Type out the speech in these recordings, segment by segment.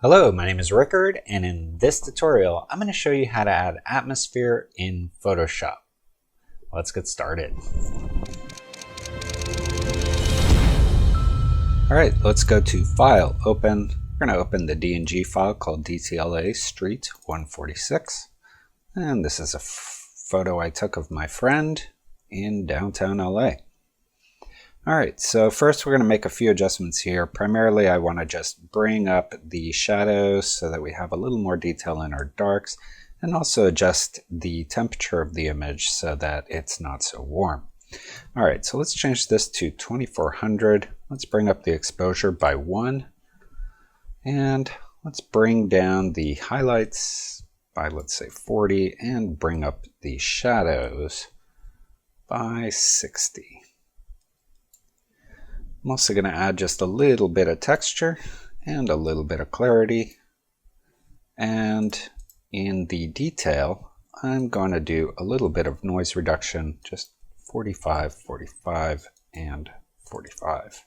Hello, my name is Rickard, and in this tutorial, I'm going to show you how to add atmosphere in Photoshop. Let's get started. Alright, let's go to File, Open. We're going to open the DNG file called DTLA Street 146. And this is a photo I took of my friend in downtown LA. Alright, so first we're going to make a few adjustments here. Primarily I want to just bring up the shadows so that we have a little more detail in our darks, and also adjust the temperature of the image so that it's not so warm. Alright, so let's change this to 2400. Let's bring up the exposure by 1, and let's bring down the highlights by, let's say, 40, and bring up the shadows by 60. I'm also going to add just a little bit of texture and a little bit of clarity. And in the detail, I'm going to do a little bit of noise reduction, just 45, 45, and 45.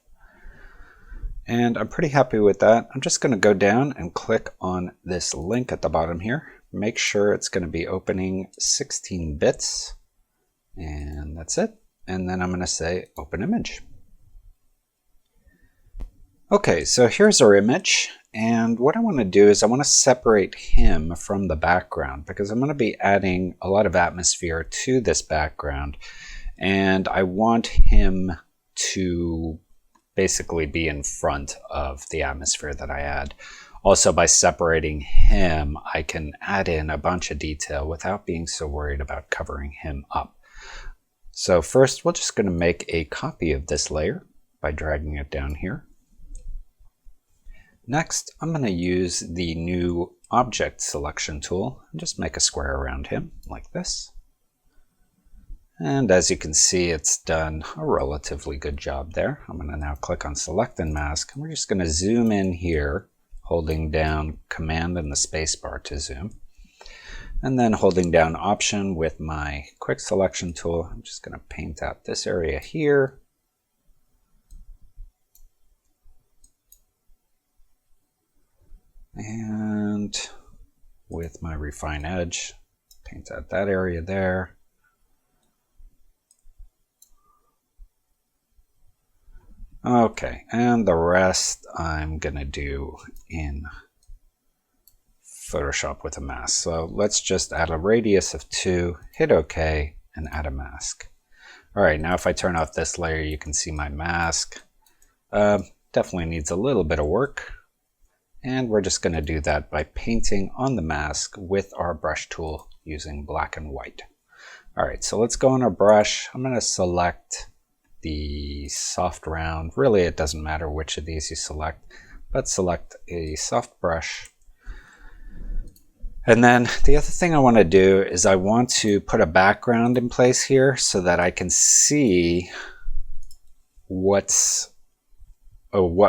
And I'm pretty happy with that. I'm just going to go down and click on this link at the bottom here. Make sure it's going to be opening 16 bits. And that's it. And then I'm going to say Open Image. Okay, so here's our image, and what I want to do is I want to separate him from the background because I'm going to be adding a lot of atmosphere to this background, and I want him to basically be in front of the atmosphere that I add. Also, by separating him, I can add in a bunch of detail without being so worried about covering him up. So first, we're just going to make a copy of this layer by dragging it down here. Next, I'm going to use the new object selection tool and just make a square around him like this. And as you can see, it's done a relatively good job there. I'm going to now click on Select and Mask, and we're just going to zoom in here, holding down Command and the space bar to zoom. And then holding down Option with my quick selection tool, I'm just going to paint out this area here. And with my refine edge, paint out that area there. Okay, and the rest I'm gonna do in Photoshop with a mask. So let's just add a radius of 2, hit OK, and add a mask. Alright, now if I turn off this layer, you can see my mask. Definitely needs a little bit of work. And we're just going to do that by painting on the mask with our brush tool using black and white. Alright, so let's go on our brush. I'm going to select the soft round. Really, it doesn't matter which of these you select, but select a soft brush. And then the other thing I want to do is I want to put a background in place here so that I can see what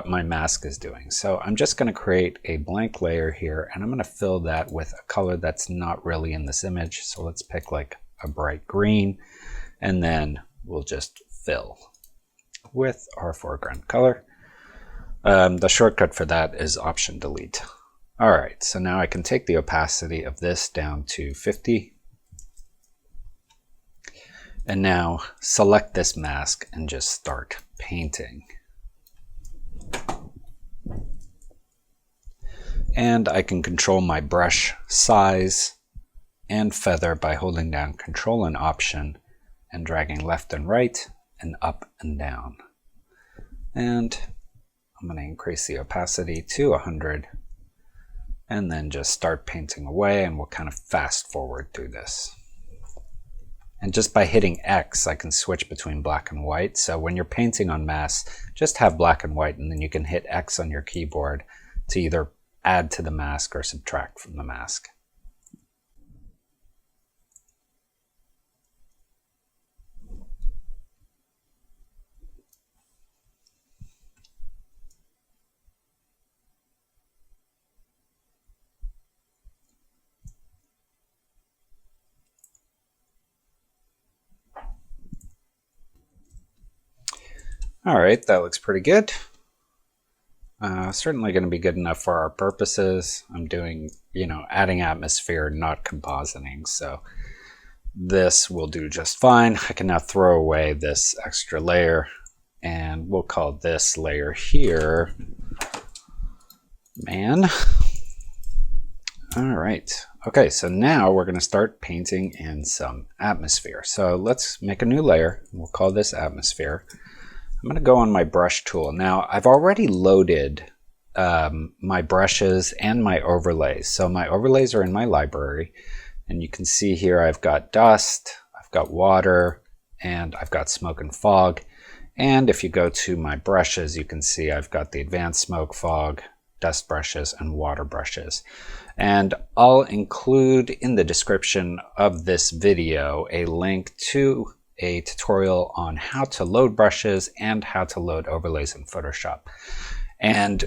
my mask is doing. So I'm just going to create a blank layer here, and I'm going to fill that with a color that's not really in this image. So let's pick like a bright green, and then we'll just fill with our foreground color. The shortcut for that is Option Delete. Alright, so now I can take the opacity of this down to 50. And now select this mask and just start painting. And I can control my brush size and feather by holding down Control and Option and dragging left and right and up and down. And I'm going to increase the opacity to 100 and then just start painting away, and we'll kind of fast forward through this. And just by hitting X, I can switch between black and white. So when you're painting on masks, just have black and white, and then you can hit X on your keyboard to either add to the mask or subtract from the mask. All right, that looks pretty good. Certainly going to be good enough for our purposes. I'm doing, adding atmosphere, not compositing, so this will do just fine. I can now throw away this extra layer, and we'll call this layer here man. All right. Okay, so now we're going to start painting in some atmosphere. So let's make a new layer. We'll call this atmosphere. I'm going to go on my brush tool. Now, I've already loaded my brushes and my overlays. So my overlays are in my library, and you can see here I've got dust, I've got water, and I've got smoke and fog. And if you go to my brushes, you can see I've got the advanced smoke, fog, dust brushes, and water brushes. And I'll include in the description of this video a link to a tutorial on how to load brushes and how to load overlays in Photoshop. And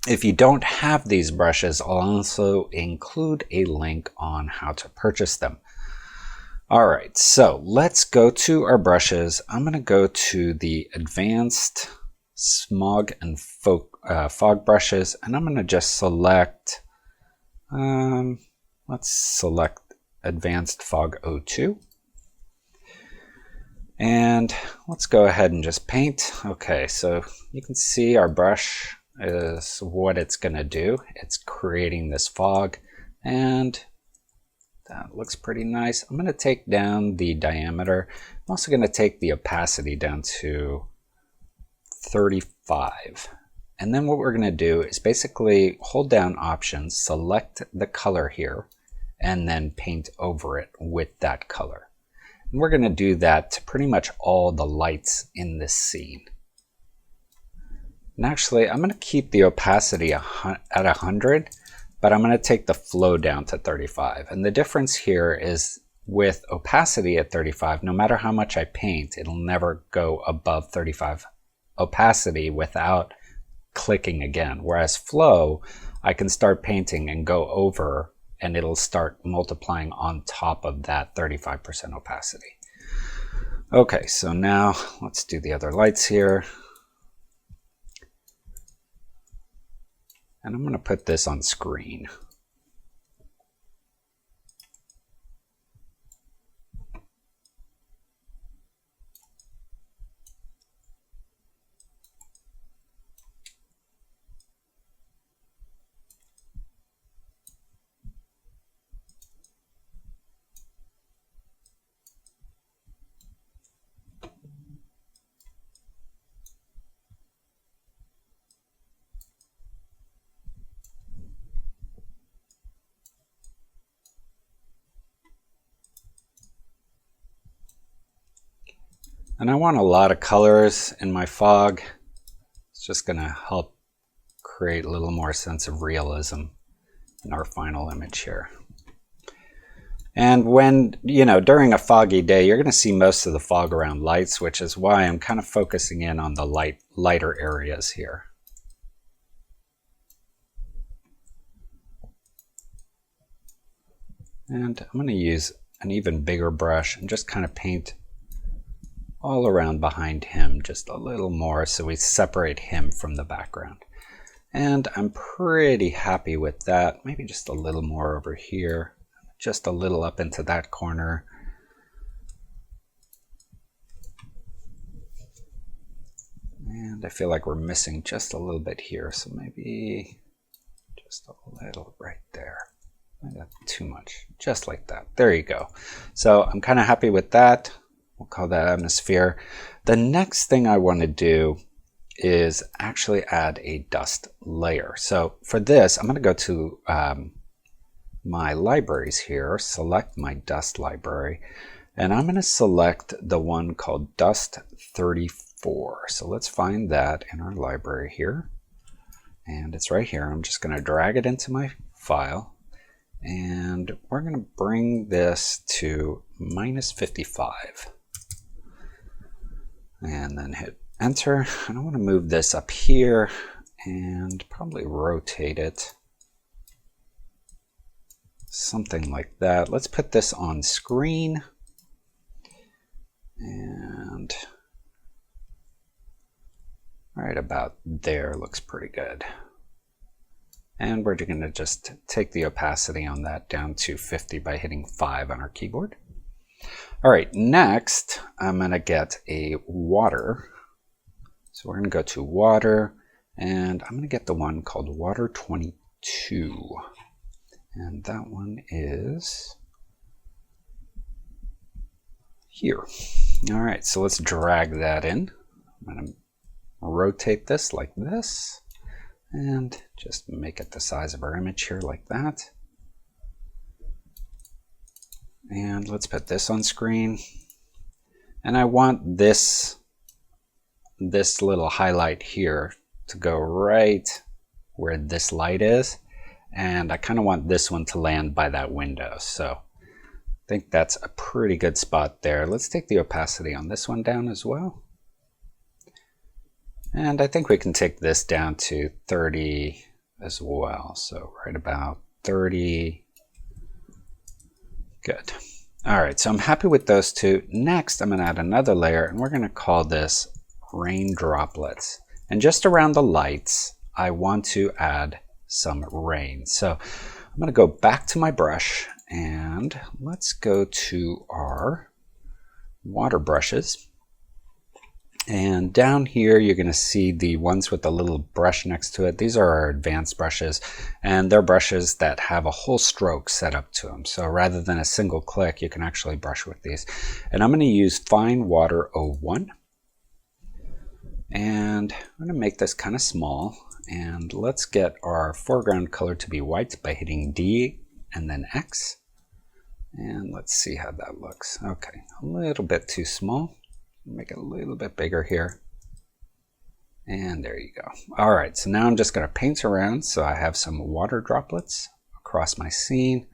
if you don't have these brushes, I'll also include a link on how to purchase them. All right, so let's go to our brushes. I'm going to go to the advanced smog and fog brushes, and I'm going to just select, let's select advanced fog 02. And let's go ahead and just paint. Okay, so you can see our brush is what it's going to do. It's creating this fog, and that looks pretty nice. I'm going to take down the diameter. I'm also going to take the opacity down to 35. And then what we're going to do is basically hold down options, select the color here, and then paint over it with that color. And we're going to do that to pretty much all the lights in this scene. And actually, I'm going to keep the opacity at 100, but I'm going to take the flow down to 35. And the difference here is with opacity at 35, no matter how much I paint, it'll never go above 35 opacity without clicking again. Whereas flow, I can start painting and go over, and it'll start multiplying on top of that 35% opacity. Okay, so now let's do the other lights here. And I'm going to put this on screen. And I want a lot of colors in my fog. It's just going to help create a little more sense of realism in our final image here. And when, during a foggy day, you're going to see most of the fog around lights, which is why I'm kind of focusing in on the lighter areas here. And I'm going to use an even bigger brush and just kind of paint all around behind him just a little more so we separate him from the background. And I'm pretty happy with that. Maybe just a little more over here, just a little up into that corner. And I feel like we're missing just a little bit here, so maybe just a little right there. Not too much, just like that. There you go. So I'm kind of happy with that. We'll call that atmosphere. The next thing I want to do is actually add a dust layer. So for this, I'm going to go to my libraries here, select my dust library, and I'm going to select the one called Dust 34. So let's find that in our library here. And it's right here. I'm just going to drag it into my file. And we're going to bring this to -55. And then hit enter. And I want to move this up here and probably rotate it. Something like that. Let's put this on screen. And Right about there looks pretty good. And we're going to just take the opacity on that down to 50 by hitting 5 on our keyboard. All right, next I'm going to get a water. So we're going to go to water, and I'm going to get the one called Water 22. And that one is here. All right, so let's drag that in. I'm going to rotate this like this. And just make it the size of our image here like that. And let's put this on screen. And I want this little highlight here to go right where this light is. And I kind of want this one to land by that window. So I think that's a pretty good spot there. Let's take the opacity on this one down as well. And I think we can take this down to 30 as well. So right about 30. Good. All right, so I'm happy with those two. Next, I'm going to add another layer, and we're going to call this Raindroplets. And just around the lights, I want to add some rain. So I'm going to go back to my brush, and let's go to our water brushes. And down here, you're going to see the ones with the little brush next to it. These are our advanced brushes, and they're brushes that have a whole stroke set up to them. So rather than a single click, you can actually brush with these. And I'm going to use Fine Water 01. And I'm going to make this kind of small. And let's get our foreground color to be white by hitting D and then X. And let's see how that looks. Okay, a little bit too small. Make it a little bit bigger here. And there you go. All right, so now I'm just going to paint around so I have some water droplets across my scene,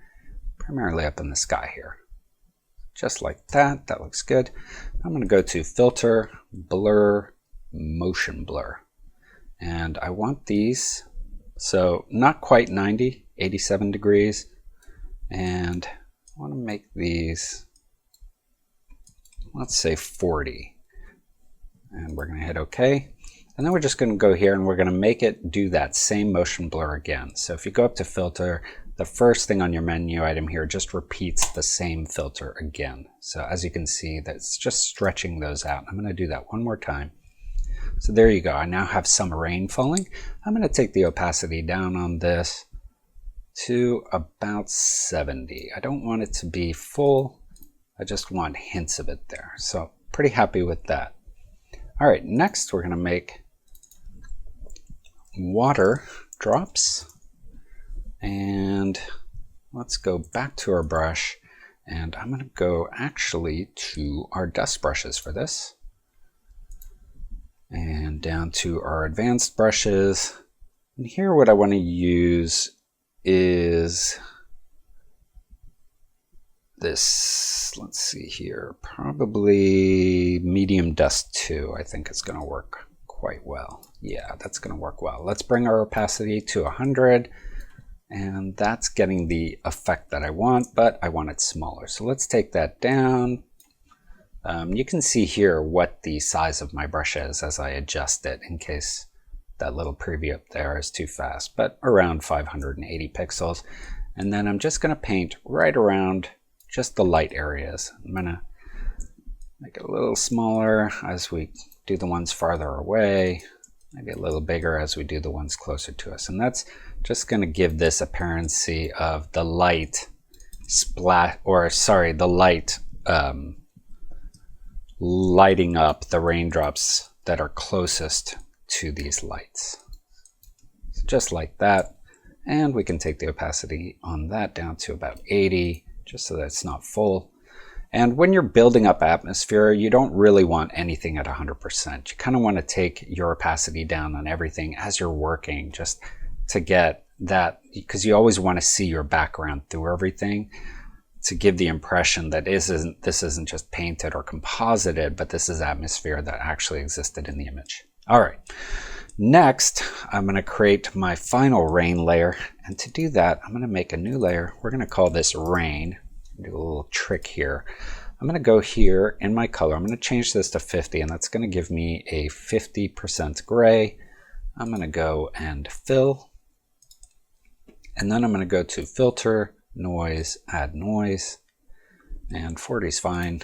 primarily up in the sky here. Just like that. That looks good. I'm going to go to Filter, Blur, Motion Blur. And I want these, so not quite 90, 87 degrees. And I want to make these, let's say 40, and we're going to hit OK. And then we're just going to go here and we're going to make it do that same motion blur again. So if you go up to filter, the first thing on your menu item here just repeats the same filter again. So as you can see, that's just stretching those out. I'm going to do that one more time. So there you go. I now have some rain falling. I'm going to take the opacity down on this to about 70. I don't want it to be full. I just want hints of it there. So pretty happy with that. All right, next we're going to make water drops. And let's go back to our brush. And I'm going to go actually to our dust brushes for this. And down to our advanced brushes. And here what I want to use is this, let's see here, probably medium dust 2. I think it's going to work quite well. Yeah, that's going to work well. Let's bring our opacity to 100, and that's getting the effect that I want, but I want it smaller. So let's take that down. You can see here what the size of my brush is as I adjust it in case that little preview up there is too fast, but around 580 pixels. And then I'm just going to paint right around just the light areas. I'm going to make it a little smaller as we do the ones farther away, maybe a little bigger as we do the ones closer to us. And that's just going to give this appearance of the light splat, or sorry, the light lighting up the raindrops that are closest to these lights. So just like that. And we can take the opacity on that down to about 80, just so that it's not full. And when you're building up atmosphere, you don't really want anything at 100%. You kind of want to take your opacity down on everything as you're working, just to get that, because you always want to see your background through everything, to give the impression that this isn't just painted or composited, but this is atmosphere that actually existed in the image. All right. Next, I'm going to create my final rain layer. And to do that, I'm going to make a new layer. We're going to call this rain. Do a little trick here. I'm going to go here in my color. I'm going to change this to 50, and that's going to give me a 50% gray. I'm going to go and fill, and then I'm going to go to filter, noise, add noise, and 40 is fine.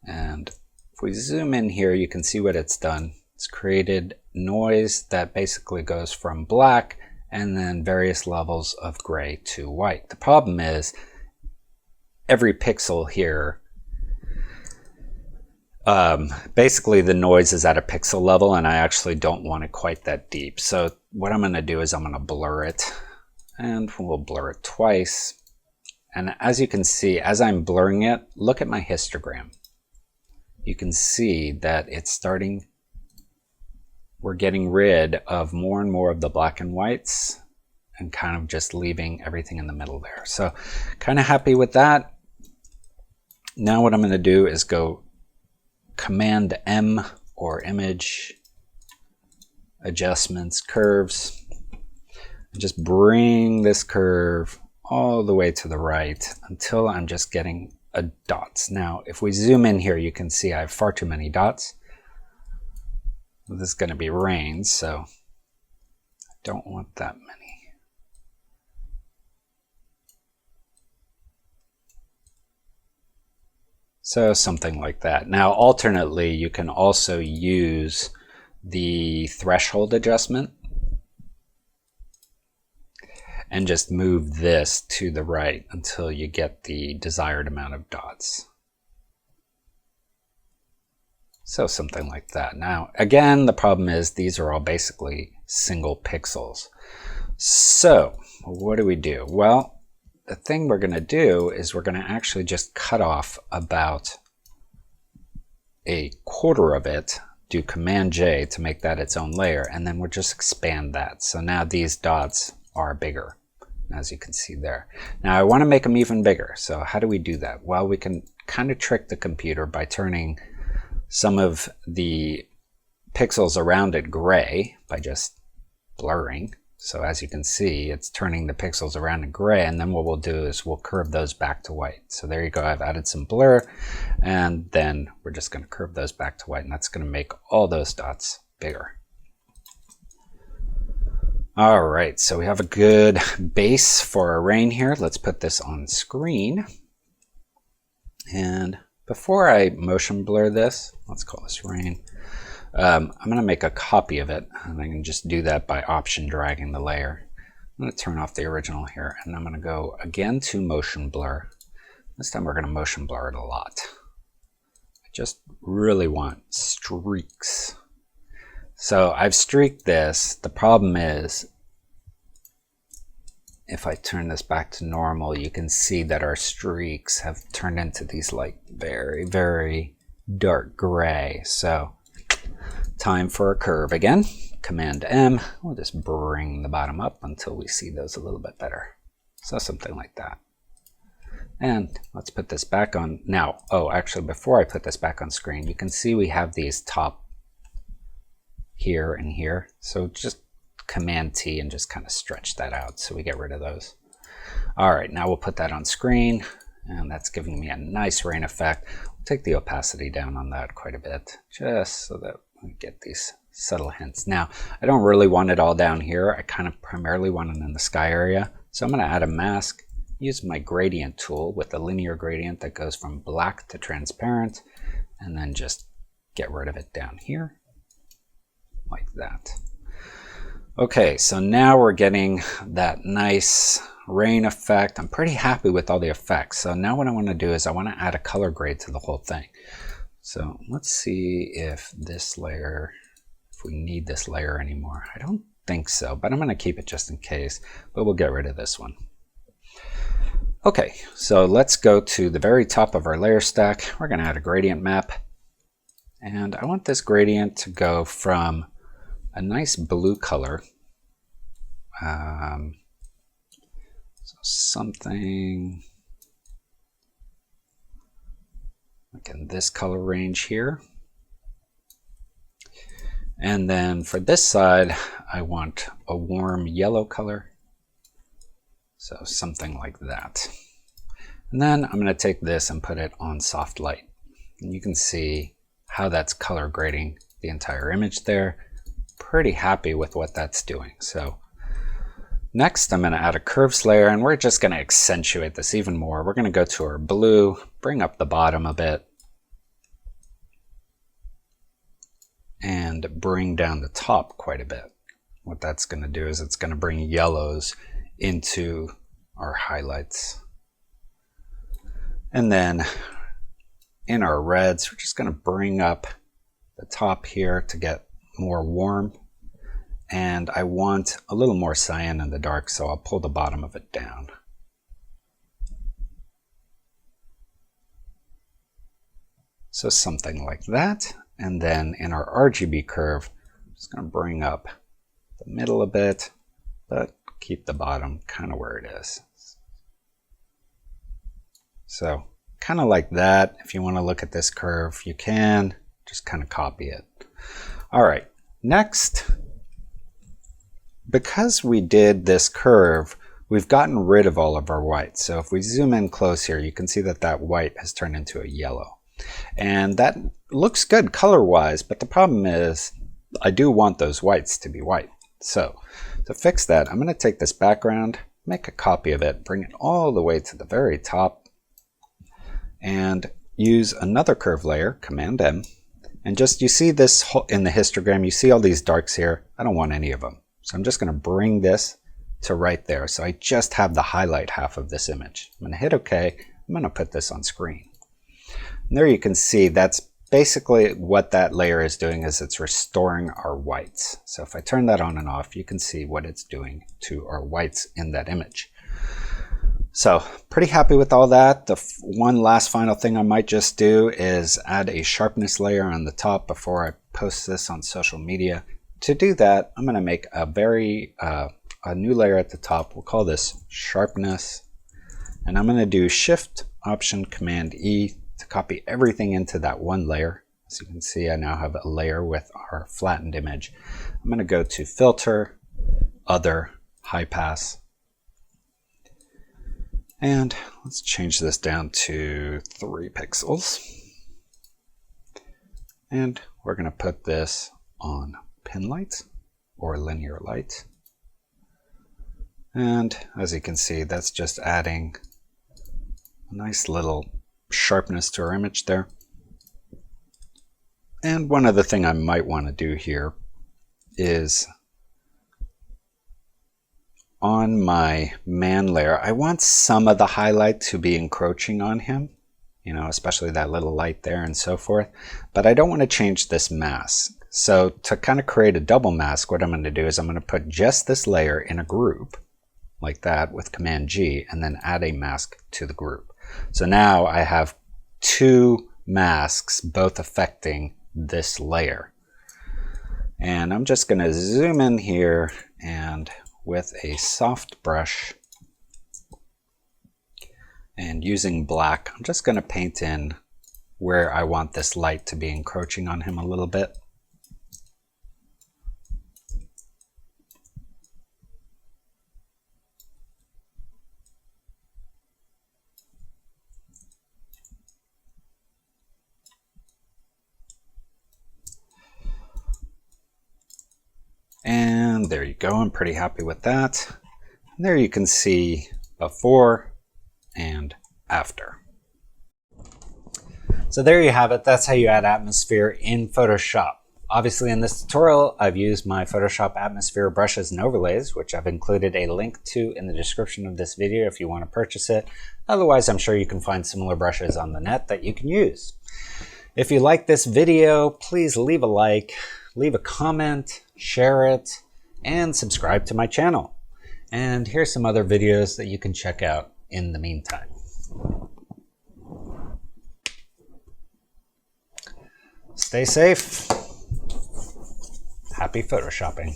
And if we zoom in here, you can see what it's done. It's created noise that basically goes from black and then various levels of gray to white. The problem is every pixel here, basically the noise is at a pixel level, and I actually don't want it quite that deep. So what I'm going to do is I'm going to blur it, and we'll blur it twice. And as you can see, as I'm blurring it, look at my histogram. You can see that it's starting, we're getting rid of more and more of the black and whites and kind of just leaving everything in the middle there. So kind of happy with that. Now what I'm going to do is go Command M or image, adjustments, curves, and just bring this curve all the way to the right until I'm just getting dots. Now if we zoom in here, you can see I have far too many dots. This is going to be rain, so I don't want that many. So something like that. Now alternately, you can also use the threshold adjustment and just move this to the right until you get the desired amount of dots. So something like that. Now, again, the problem is these are all basically single pixels. So what do we do? Well, the thing we're going to do is we're going to actually just cut off about a quarter of it, do Command J to make that its own layer, and then we'll just expand that. So now these dots are bigger, as you can see there. Now I want to make them even bigger. So how do we do that? Well, we can kind of trick the computer by turning some of the pixels around it gray by just blurring. So as you can see, it's turning the pixels around in gray, and then what we'll do is we'll curve those back to white. So there you go, I've added some blur, and then we're just going to curve those back to white, and that's going to make all those dots bigger. All right, so we have a good base for our rain here. Let's put this on screen. And before I motion blur this, let's call this rain. I'm going to make a copy of it, and I can just do that by option dragging the layer. I'm going to turn off the original here, and I'm going to go again to motion blur. This time we're going to motion blur it a lot. I just really want streaks. So I've streaked this. The problem is, if I turn this back to normal, you can see that our streaks have turned into these like very, very dark gray. So time for a curve again. Command M. We'll just bring the bottom up until we see those a little bit better. So something like that. And let's put this back on now. Oh, actually, before I put this back on screen, you can see we have these top here and here. So just Command T and just kind of stretch that out so we get rid of those. All right, now we'll put that on screen, and that's giving me a nice rain effect. We'll take the opacity down on that quite a bit, just so that we get these subtle hints. Now, I don't really want it all down here. I kind of primarily want it in the sky area. So I'm going to add a mask, use my gradient tool with a linear gradient that goes from black to transparent, and then just get rid of it down here, like that. Okay, so now we're getting that nice rain effect. I'm pretty happy with all the effects. So now what I want to do is I want to add a color grade to the whole thing. So let's see if this layer, if we need this layer anymore. I don't think so, but I'm going to keep it just in case, but we'll get rid of this one. Okay, so let's go to the very top of our layer stack. We're going to add a gradient map, and I want this gradient to go from a nice blue color, so something like in this color range here. And then for this side, I want a warm yellow color, so something like that. And then I'm going to take this and put it on soft light. And you can see how that's color grading the entire image there. Pretty happy with what that's doing. So next I'm going to add a curves layer, and we're just going to accentuate this even more. We're going to go to our blue, bring up the bottom a bit, and bring down the top quite a bit. What that's going to do is it's going to bring yellows into our highlights. And then in our reds, we're just going to bring up the top here to get more warm. And I want a little more cyan in the dark, so I'll pull the bottom of it down. So something like that. And then in our RGB curve, I'm just going to bring up the middle a bit, but keep the bottom kind of where it is. So kind of like that. If you want to look at this curve, you can just kind of copy it. All right, next, because we did this curve, we've gotten rid of all of our whites. So if we zoom in close here, you can see that that white has turned into a yellow. And that looks good color-wise, but the problem is I do want those whites to be white. So to fix that, I'm going to take this background, make a copy of it, bring it all the way to the very top, and use another curve layer, Command M, and just, you see this in the histogram, you see all these darks here. I don't want any of them. So I'm just going to bring this to right there. So I just have the highlight half of this image. I'm going to hit OK. I'm going to put this on screen. And there you can see that's basically what that layer is doing, is it's restoring our whites. So if I turn that on and off, you can see what it's doing to our whites in that image. So pretty happy with all that. The one last final thing I might just do is add a sharpness layer on the top before I post this on social media. To do that, I'm going to make a new layer at the top. We'll call this Sharpness. And I'm going to do Shift Option Command E to copy everything into that one layer. As you can see, I now have a layer with our flattened image. I'm going to go to Filter, Other, High Pass. And let's change this down to 3 pixels. And we're going to put this on pin light or linear light. And as you can see, that's just adding a nice little sharpness to our image there. And one other thing I might want to do here is on my man layer, I want some of the highlight to be encroaching on him, you know, especially that little light there and so forth. But I don't want to change this mask. So to kind of create a double mask, what I'm going to do is I'm going to put just this layer in a group like that with Command G, and then add a mask to the group. So now I have 2 masks both affecting this layer. And I'm just going to zoom in here, and with a soft brush and using black, I'm just going to paint in where I want this light to be encroaching on him a little bit. And there you go. I'm pretty happy with that. And there you can see before and after. So there you have it. That's how you add atmosphere in Photoshop. Obviously in this tutorial, I've used my Photoshop atmosphere brushes and overlays, which I've included a link to in the description of this video if you want to purchase it. Otherwise, I'm sure you can find similar brushes on the net that you can use. If you like this video, please leave a like, leave a comment, share it, and subscribe to my channel. And here's some other videos that you can check out in the meantime. Stay safe. Happy Photoshopping.